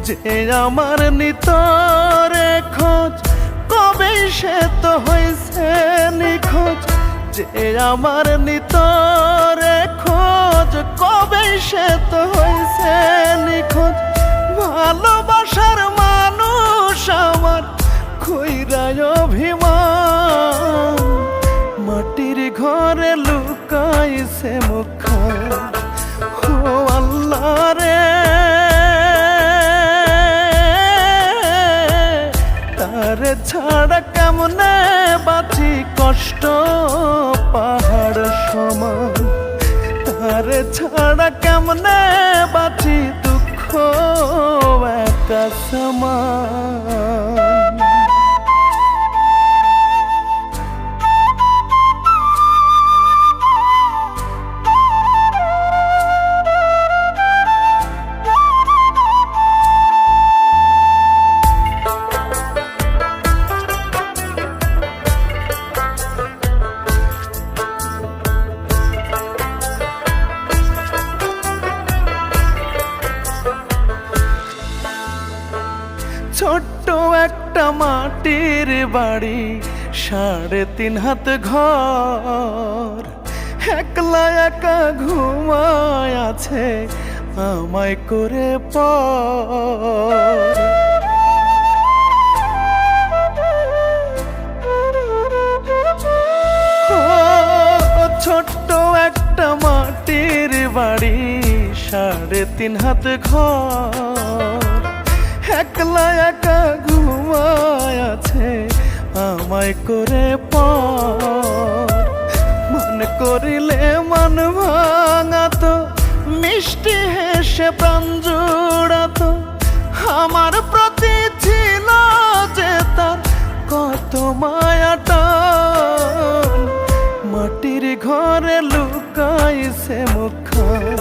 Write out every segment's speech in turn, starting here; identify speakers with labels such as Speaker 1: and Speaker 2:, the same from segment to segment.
Speaker 1: যে আমার নিতরে খোঁজ, কবে সে তো হয়েছে নিখোঁজ। যে আমার নিতরে খোঁজ, কবে সে তো হয়েছে নিখোঁজ। ভালোবাসার মানুষ আমার কইরায় অভিমান, মাটির ঘরে লুকাইছে মুখখান। ও আল্লাহ রে, তারে ছাড়া কেমনে বাঁচি কষ্ট পাহাড় সমান। তারে ছাড়া কেমনে বাঁচি দুঃখ একা সমান। ছোট্ট একটা মাটির বাড়ি, 3.5 হাত ঘর, একলা একা ঘুমায় আছে আমায় করে পর। ছোট্ট একটা মাটির বাড়ি, 3.5 হাত ঘর, একলা একা ঘুমায় আছে আমায় করে পর। মন করিলে মন ভাঙাতো, মিষ্টি হেসে প্রাণ জুড়াতো। আমার প্রতি ছিল যে তার কত মায়াটা, মাটির ঘরে লুকাইছে মুখখান।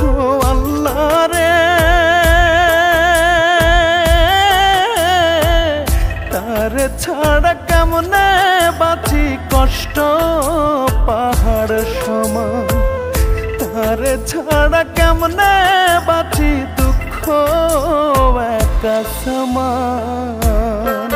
Speaker 1: ও আল্লাহ রে, তারে ছাড়া কেমনে বাঁচি কষ্ট পাহাড় সমান। তারে ছাড়া কেমনে বাঁচি দুঃখ একা সমান।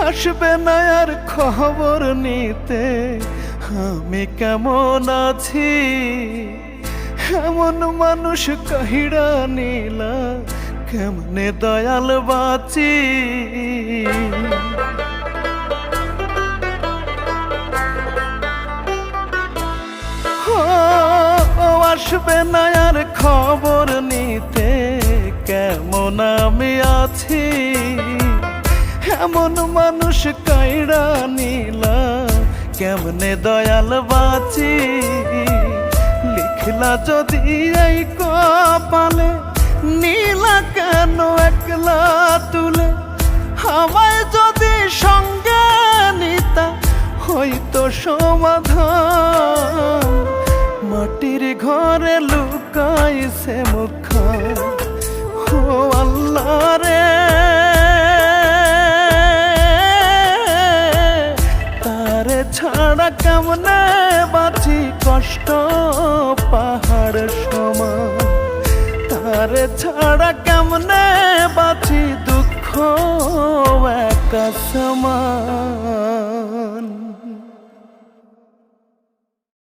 Speaker 1: আসবে না আর খবর নিতে আমি কেমন আছি, এমন মানুষ কাহিড়া নিলা কেমনে দয়াল বাঁচি। আসবে না আর খবর নিতে কেমন আমি আছি, এমন মানুষ কাইড়া নিলা কেমনে দয়াল বাঁচি। লিখলা যদি এই কপালে, নীলা কেন একলা তুলে। আমায় যদি সঙ্গে নিতা হইতো সমাধান, মাটির ঘরে লুকাইছে মুখখান। ও আল্লাহ রে, ছাড়া কেমনে বাঁচি কষ্ট পাহাড় সমান। তারে ছাড়া কেমনে বাঁচি দুঃখ একা সমান।